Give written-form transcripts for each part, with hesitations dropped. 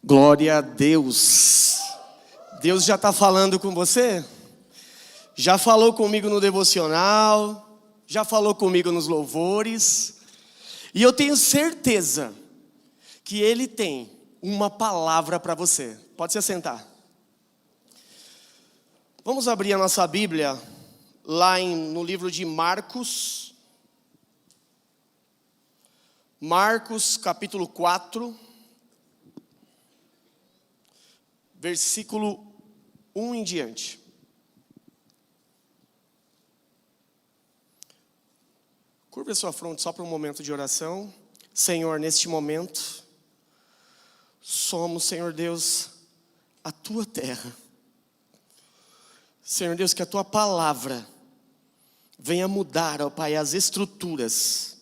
Glória a Deus. Deus já está falando com você? Já falou comigo no devocional, já falou comigo nos louvores. E eu tenho certeza que Ele tem uma palavra para você. Pode se assentar. Vamos abrir a nossa Bíblia lá no livro de Marcos. Marcos capítulo 4. Versículo 1 em diante. Curva a sua fronte só para um momento de oração. Senhor, neste momento, somos, Senhor Deus, a Tua terra. Senhor Deus, que a Tua palavra venha mudar, ó Pai, as estruturas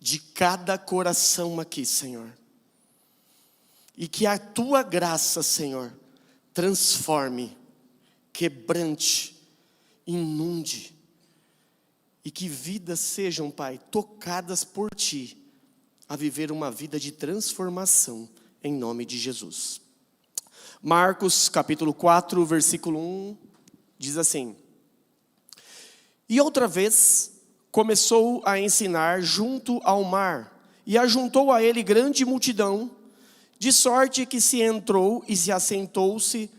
de cada coração aqui, Senhor. E que a Tua graça, Senhor, transforme, quebrante, inunde. E que vidas sejam, Pai, tocadas por Ti, a viver uma vida de transformação, em nome de Jesus. Marcos capítulo 4, versículo 1, diz assim: E outra vez começou a ensinar junto ao mar, e ajuntou a ele grande multidão, de sorte que se entrou e se assentou-se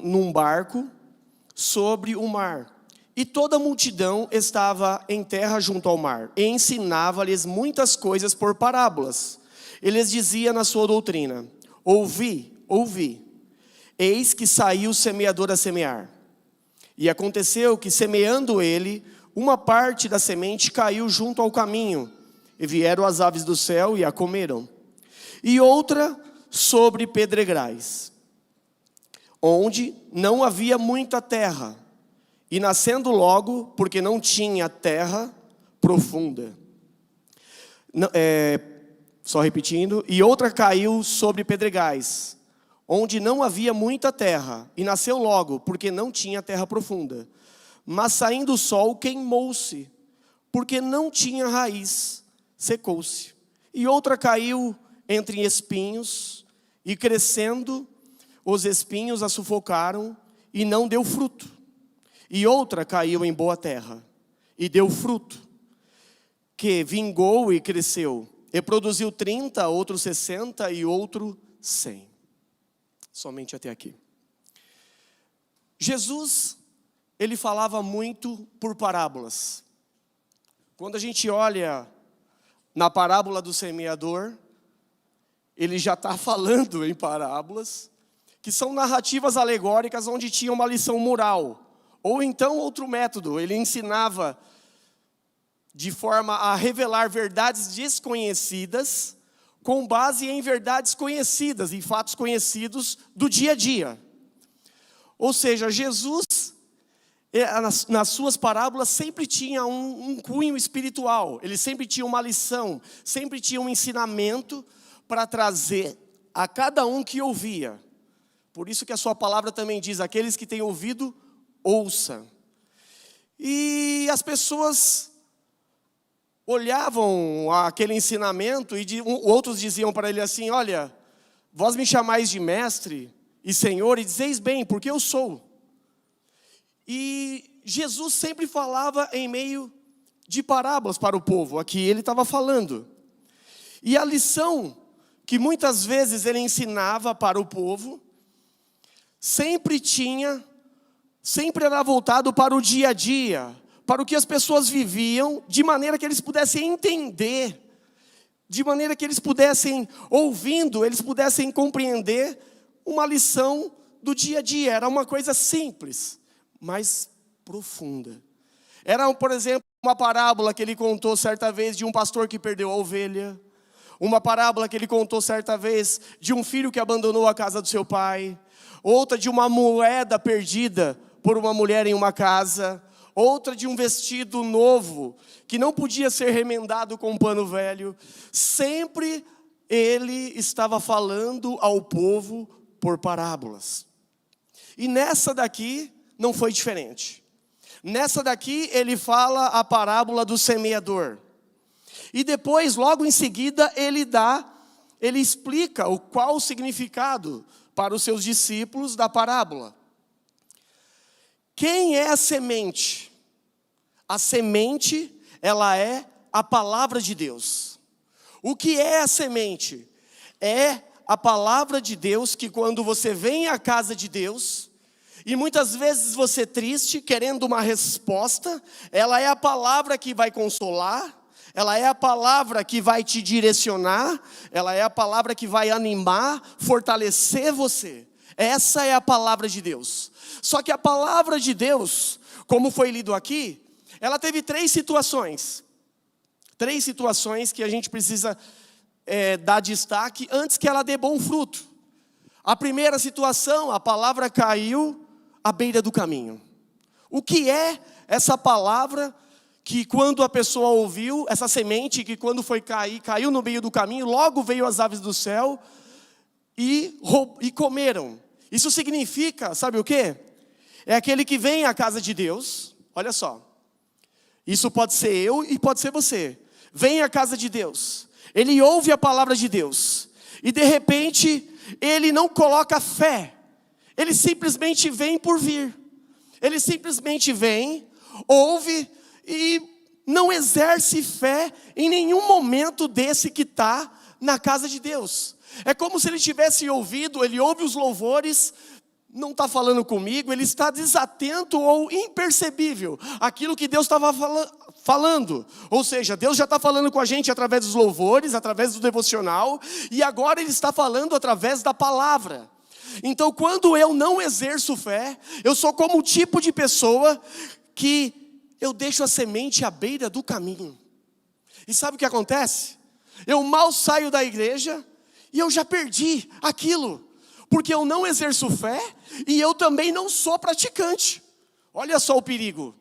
num barco sobre o mar. E toda a multidão estava em terra junto ao mar, e ensinava-lhes muitas coisas por parábolas. Ele lhes dizia na sua doutrina: Ouvi, eis que saiu o semeador a semear. E aconteceu que, semeando ele, uma parte da semente caiu junto ao caminho, e vieram as aves do céu e a comeram. E outra sobre pedregais, onde não havia muita terra, e nascendo logo, porque não tinha terra profunda. Só repetindo. E outra caiu sobre pedregais, onde não havia muita terra, e nasceu logo, porque não tinha terra profunda. Mas saindo o sol, queimou-se, porque não tinha raiz, secou-se. E outra caiu entre espinhos, e crescendo, os espinhos a sufocaram, e não deu fruto. E outra caiu em boa terra, e deu fruto, que vingou e cresceu, e produziu 30, outro 60 e outro 100. Somente até aqui. Jesus, ele falava muito por parábolas. Quando a gente olha na parábola do semeador, ele já está falando em parábolas, que são narrativas alegóricas onde tinha uma lição moral. Ou então outro método, ele ensinava de forma a revelar verdades desconhecidas, com base em verdades conhecidas, em fatos conhecidos do dia a dia. Ou seja, Jesus, nas suas parábolas, sempre tinha um cunho espiritual. Ele sempre tinha uma lição, sempre tinha um ensinamento para trazer a cada um que ouvia. Por isso que a sua palavra também diz: aqueles que têm ouvido, ouça. E as pessoas olhavam aquele ensinamento e outros diziam para ele assim: olha, vós me chamais de mestre e senhor, e dizeis bem, porque eu sou. E Jesus sempre falava em meio de parábolas para o povo. Aqui ele estava falando. E a lição que muitas vezes ele ensinava para o povo, sempre era voltado para o dia a dia, para o que as pessoas viviam, de maneira que eles pudessem entender, de maneira que eles pudessem, ouvindo, eles pudessem compreender uma lição do dia a dia. Era uma coisa simples, mas profunda. Era, por exemplo, uma parábola que ele contou certa vez de um pastor que perdeu a ovelha. Uma parábola que ele contou certa vez de um filho que abandonou a casa do seu pai. Outra de uma moeda perdida por uma mulher em uma casa. Outra de um vestido novo que não podia ser remendado com um pano velho. Sempre ele estava falando ao povo por parábolas. E nessa daqui não foi diferente. Nessa daqui ele fala a parábola do semeador. E depois, logo em seguida, ele dá ele explica qual o significado para os seus discípulos da parábola. Quem é a semente? A semente, ela é a palavra de Deus. O que é a semente? É a palavra de Deus que quando você vem à casa de Deus, e muitas vezes você triste, querendo uma resposta, ela é a palavra que vai consolar, ela é a palavra que vai te direcionar, ela é a palavra que vai animar, fortalecer você. Essa é a palavra de Deus. Só que a palavra de Deus, como foi lido aqui, ela teve três situações. Três situações que a gente precisa dar destaque antes que ela dê bom fruto. A primeira situação, a palavra caiu à beira do caminho. O que é essa palavra que quando a pessoa ouviu, essa semente que quando foi cair, caiu no meio do caminho, logo veio as aves do céu e comeram. Isso significa, sabe o quê? É aquele que vem à casa de Deus, olha só. Isso pode ser eu e pode ser você. Vem à casa de Deus, ele ouve a palavra de Deus, e de repente, ele não coloca fé, ele simplesmente vem por vir. Ele simplesmente vem, ouve e não exerce fé em nenhum momento desse que está na casa de Deus. É como se ele tivesse ouvido, ele ouve os louvores, não está falando comigo, ele está desatento ou impercebível aquilo que Deus estava falando. Ou seja, Deus já está falando com a gente através dos louvores, através do devocional, e agora ele está falando através da palavra. Então quando eu não exerço fé, eu sou como o tipo de pessoa que eu deixo a semente à beira do caminho. E sabe o que acontece? Eu mal saio da igreja e eu já perdi aquilo, porque eu não exerço fé e eu também não sou praticante. Olha só o perigo,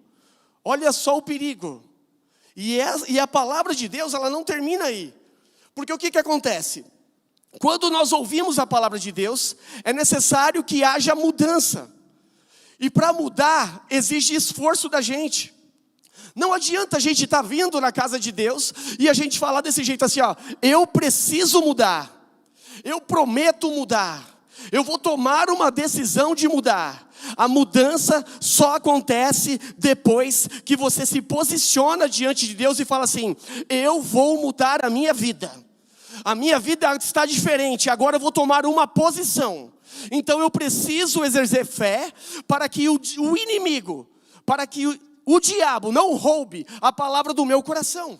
olha só o perigo. E a palavra de Deus, ela não termina aí. Porque o que acontece? Quando nós ouvimos a palavra de Deus, é necessário que haja mudança. E para mudar, exige esforço da gente. Não adianta a gente estar vindo na casa de Deus e a gente falar desse jeito assim, ó, eu preciso mudar, eu prometo mudar, eu vou tomar uma decisão de mudar. A mudança só acontece depois que você se posiciona diante de Deus e fala assim, eu vou mudar a minha vida está diferente, agora eu vou tomar uma posição. Então eu preciso exercer fé para que o inimigo, para que o diabo não roube a palavra do meu coração.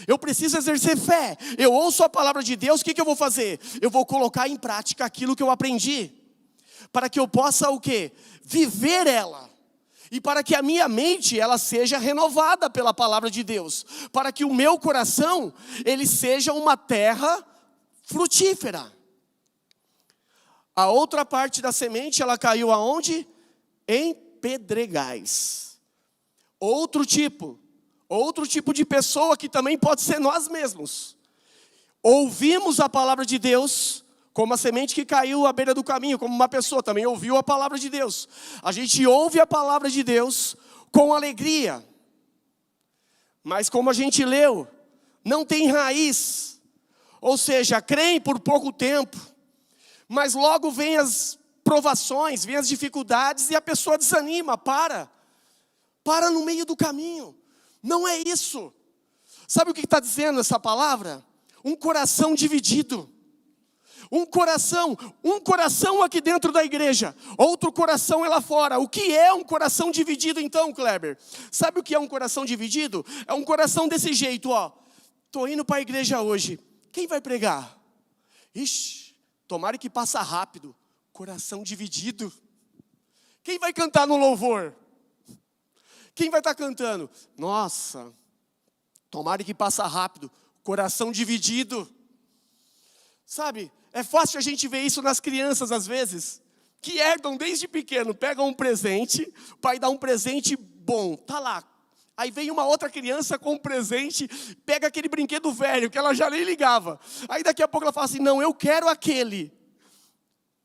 Eu preciso exercer fé. Eu ouço a palavra de Deus, o que eu vou fazer? Eu vou colocar em prática aquilo que eu aprendi, para que eu possa o quê? Viver ela. E para que a minha mente, ela seja renovada pela palavra de Deus. Para que o meu coração, ele seja uma terra frutífera. A outra parte da semente, ela caiu aonde? Em pedregais. Outro tipo de pessoa que também pode ser nós mesmos. Ouvimos a palavra de Deus, como a semente que caiu à beira do caminho, como uma pessoa também ouviu a palavra de Deus. A gente ouve a palavra de Deus com alegria. Mas como a gente leu, não tem raiz. Ou seja, creem por pouco tempo. Mas logo vem as provações, vem as dificuldades e a pessoa desanima, para no meio do caminho. Não é isso. Sabe o que está dizendo essa palavra? Um coração dividido. Um coração aqui dentro da igreja, outro coração é lá fora. O que é um coração dividido então, Kleber? Sabe o que é um coração dividido? É um coração desse jeito, ó. Tô indo para a igreja hoje. Quem vai pregar? Ixi, tomara que passa rápido. Coração dividido. Quem vai cantar no louvor? Quem vai estar cantando? Nossa, tomara que passa rápido. Coração dividido. Sabe? É fácil a gente ver isso nas crianças às vezes, que herdam desde pequeno, pegam um presente, o pai dá um presente bom, tá lá. Aí vem uma outra criança com um presente, pega aquele brinquedo velho, que ela já nem ligava. Aí daqui a pouco ela fala assim, não, eu quero aquele.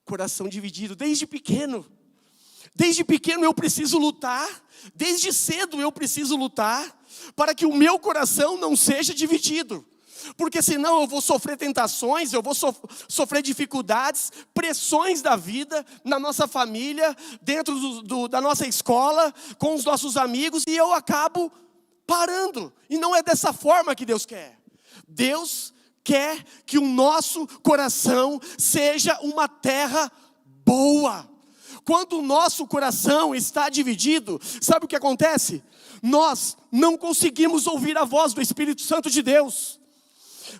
Coração dividido, desde pequeno. Desde pequeno eu preciso lutar, desde cedo eu preciso lutar, para que o meu coração não seja dividido. Porque senão eu vou sofrer tentações, eu vou sofrer dificuldades, pressões da vida, na nossa família, dentro da nossa escola, com os nossos amigos, e eu acabo parando. E não é dessa forma que Deus quer. Deus quer que o nosso coração seja uma terra boa. Quando o nosso coração está dividido, sabe o que acontece? Nós não conseguimos ouvir a voz do Espírito Santo de Deus.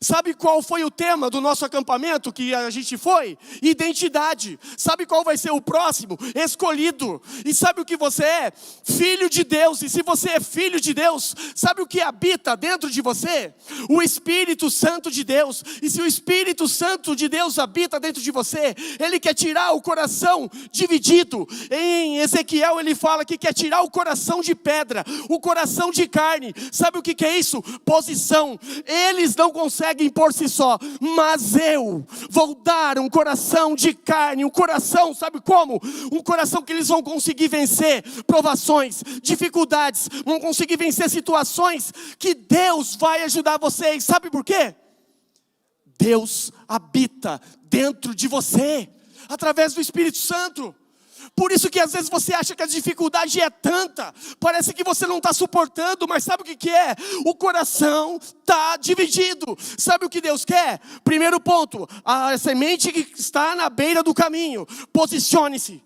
Sabe qual foi o tema do nosso acampamento que a gente foi? Identidade. Sabe qual vai ser o próximo? Escolhido. E sabe o que você é? Filho de Deus. E se você é filho de Deus, sabe o que habita dentro de você? O Espírito Santo de Deus. E se o Espírito Santo de Deus habita dentro de você, Ele quer tirar o coração dividido. Em Ezequiel ele fala que quer tirar o coração de pedra, o coração de carne. Sabe o que é isso? Posição. Eles não conseguem por si só, mas eu vou dar um coração de carne, um coração, sabe como? Um coração que eles vão conseguir vencer provações, dificuldades, vão conseguir vencer situações que Deus vai ajudar vocês. Sabe por quê? Deus habita dentro de você, através do Espírito Santo. Por isso que às vezes você acha que a dificuldade é tanta, parece que você não está suportando, mas sabe o que é? O coração está dividido. Sabe o que Deus quer? Primeiro ponto, a semente que está na beira do caminho, posicione-se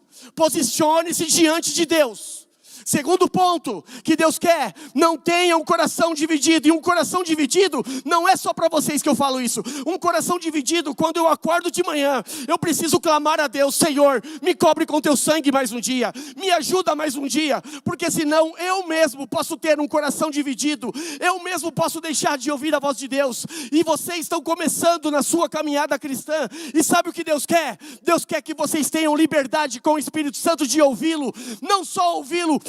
diante de Deus. Segundo ponto que Deus quer, não tenha um coração dividido. E um coração dividido não é só para vocês que eu falo isso. Um coração dividido, quando eu acordo de manhã, eu preciso clamar a Deus: Senhor, me cobre com teu sangue mais um dia, me ajuda mais um dia, porque senão eu mesmo posso ter um coração dividido, eu mesmo posso deixar de ouvir a voz de Deus. E vocês estão começando na sua caminhada cristã, e sabe o que Deus quer? Deus quer que vocês tenham liberdade com o Espírito Santo de ouvi-lo, não só ouvi-lo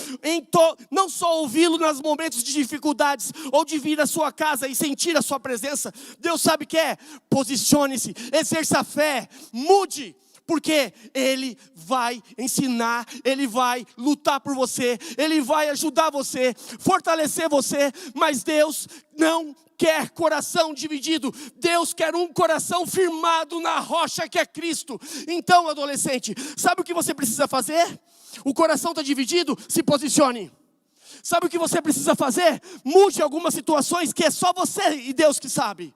nos momentos de dificuldades, ou de vir à sua casa e sentir a sua presença. Deus sabe que é, posicione-se, exerça a fé, mude, porque Ele vai ensinar, Ele vai lutar por você, Ele vai ajudar você, fortalecer você. Mas Deus não quer coração dividido, Deus quer um coração firmado na rocha que é Cristo. Então, adolescente, sabe o que você precisa fazer? O coração está dividido? Se posicione. Sabe o que você precisa fazer? Mude algumas situações que é só você e Deus que sabe,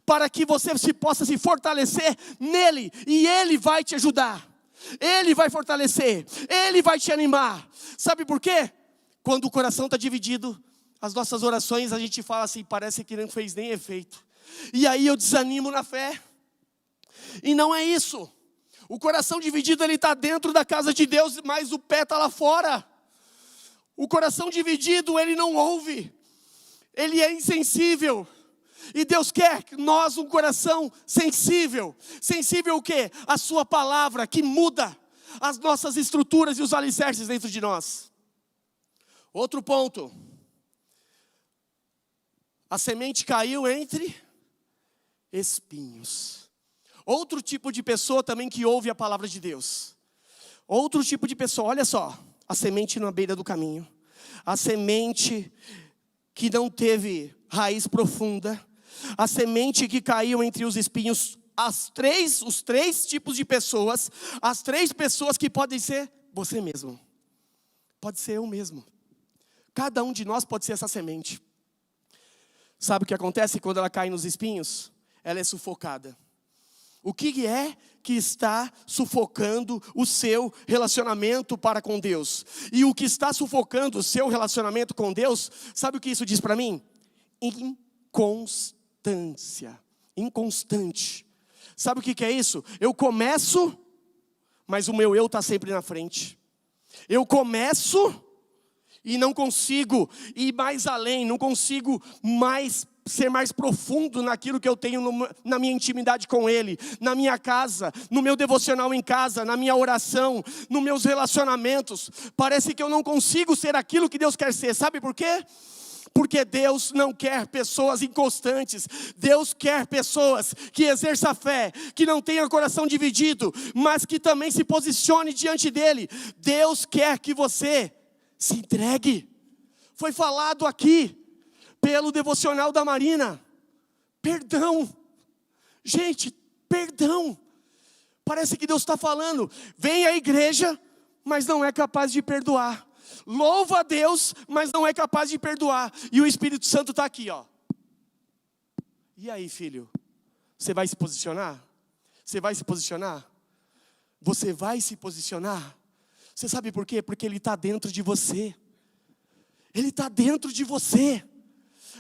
para que você possa se fortalecer nele, e Ele vai te ajudar, Ele vai fortalecer, Ele vai te animar. Sabe por quê? Quando o coração está dividido, as nossas orações a gente fala assim, parece que não fez nem efeito, e aí eu desanimo na fé. E não é isso. O coração dividido, ele está dentro da casa de Deus, mas o pé está lá fora. O coração dividido, ele não ouve, ele é insensível. E Deus quer que nós, um coração sensível. Sensível o quê? A sua palavra, que muda as nossas estruturas e os alicerces dentro de nós. Outro ponto. A semente caiu entre espinhos. Outro tipo de pessoa também que ouve a palavra de Deus. Outro tipo de pessoa, olha só. A semente na beira do caminho. A semente que não teve raiz profunda. A semente que caiu entre os espinhos. Os três tipos de pessoas. As três pessoas que podem ser você mesmo. Pode ser eu mesmo. Cada um de nós pode ser essa semente. Sabe o que acontece quando ela cai nos espinhos? Ela é sufocada. O que é que está sufocando o seu relacionamento para com Deus? E o que está sufocando o seu relacionamento com Deus, sabe o que isso diz para mim? Inconstância. Inconstante. Sabe o que é isso? Eu começo, mas o meu eu está sempre na frente. Eu começo e não consigo ir mais além, não consigo ser mais profundo naquilo que eu tenho na minha intimidade com Ele, na minha casa, no meu devocional em casa, na minha oração, nos meus relacionamentos. Parece que eu não consigo ser aquilo que Deus quer ser. Sabe por quê? Porque Deus não quer pessoas inconstantes. Deus quer pessoas que exerçam a fé, que não tenham coração dividido, mas que também se posicione diante dEle. Deus quer que você se entregue. Foi falado aqui pelo devocional da Marina, Perdão. Gente, perdão. Parece que Deus está falando, vem à igreja, mas não é capaz de perdoar. Louva a Deus, mas não é capaz de perdoar. E o Espírito Santo está aqui, ó. E aí, filho? Você vai se posicionar? Você vai se posicionar? Você vai se posicionar? Você sabe por quê? Porque Ele está dentro de você. Ele está dentro de você.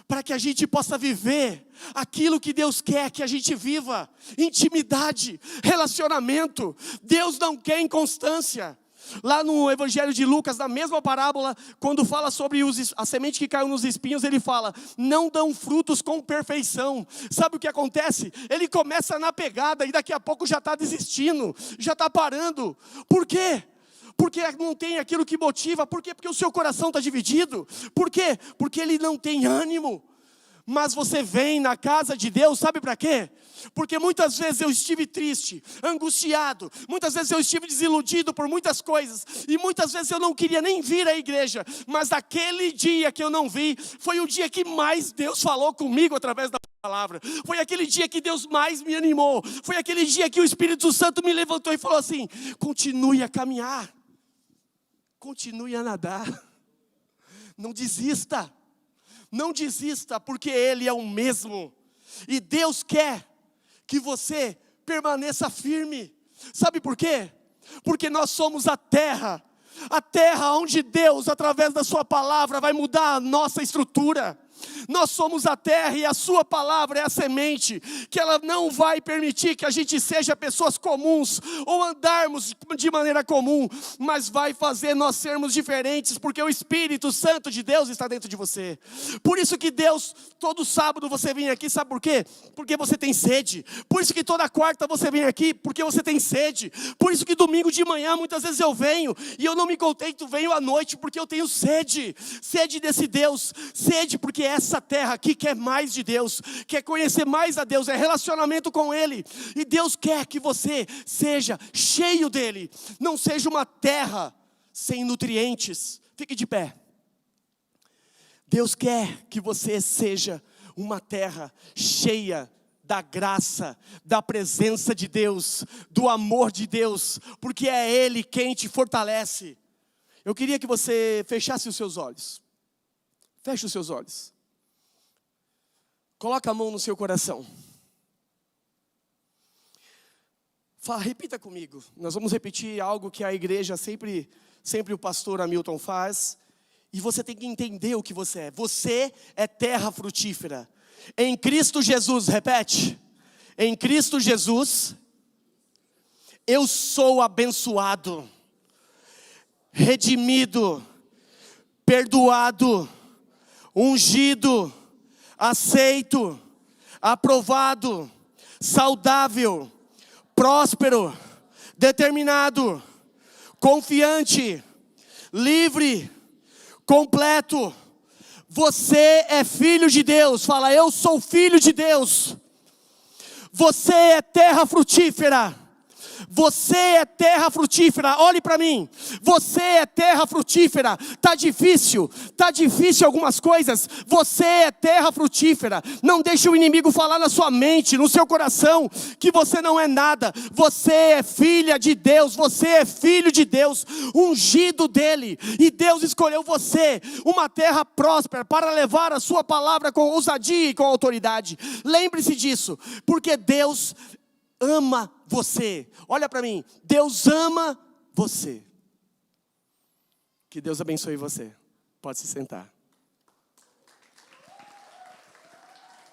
Para que a gente possa viver aquilo que Deus quer que a gente viva. Intimidade, relacionamento. Deus não quer inconstância. Lá no Evangelho de Lucas, na mesma parábola, quando fala sobre a semente que caiu nos espinhos, ele fala, não dão frutos com perfeição. Sabe o que acontece? Ele começa na pegada e daqui a pouco já está desistindo, já está parando. Por quê? Porque não tem aquilo que motiva. Por quê? Porque o seu coração está dividido. Por quê? Porque ele não tem ânimo. Mas você vem na casa de Deus, sabe para quê? Porque muitas vezes eu estive triste, angustiado, muitas vezes eu estive desiludido por muitas coisas, e muitas vezes eu não queria nem vir à igreja, mas aquele dia que eu não vi, foi o dia que mais Deus falou comigo através da palavra, foi aquele dia que Deus mais me animou, foi aquele dia que o Espírito Santo me levantou e falou assim, continue a caminhar, continue a nadar, não desista. Não desista, porque Ele é o mesmo. E Deus quer que você permaneça firme. Sabe por quê? Porque nós somos a terra onde Deus, através da sua palavra, vai mudar a nossa estrutura. Nós somos a terra e a sua palavra é a semente, que ela não vai permitir que a gente seja pessoas comuns, ou andarmos de maneira comum, mas vai fazer nós sermos diferentes, porque o Espírito Santo de Deus está dentro de você. Por isso que Deus, todo sábado você vem aqui, sabe por quê? Porque você tem sede. Por isso que toda quarta você vem aqui, porque você tem sede. Por isso que domingo de manhã muitas vezes eu venho, e eu não me contento, venho à noite, porque eu tenho sede. Sede desse Deus, sede porque essa terra aqui quer mais de Deus, quer conhecer mais a Deus, é relacionamento com Ele, e Deus quer que você seja cheio dEle, não seja uma terra sem nutrientes. Fique de pé. Deus quer que você seja uma terra cheia da graça, da presença de Deus, do amor de Deus, porque é Ele quem te fortalece. Eu queria que você fechasse os seus olhos. Feche os seus olhos. Coloca a mão no seu coração. Repita comigo. Nós vamos repetir algo que a igreja sempre o pastor Hamilton faz. E você tem que entender o que você é. Você é terra frutífera. Em Cristo Jesus, repete. Em Cristo Jesus, eu sou abençoado, redimido, perdoado, ungido, aceito, aprovado, saudável, próspero, determinado, confiante, livre, completo. Você é filho de Deus. Fala, eu sou filho de Deus. Você é terra frutífera. Você é terra frutífera, olhe para mim, você é terra frutífera. Tá difícil algumas coisas, você é terra frutífera. Não deixe o inimigo falar na sua mente, no seu coração, que você não é nada. Você é filha de Deus, você é filho de Deus, ungido dele. E Deus escolheu você, uma terra próspera, para levar a sua palavra com ousadia e com autoridade. Lembre-se disso, porque Deus ama você. Olha para mim, Deus ama você. Que Deus abençoe você. Pode se sentar.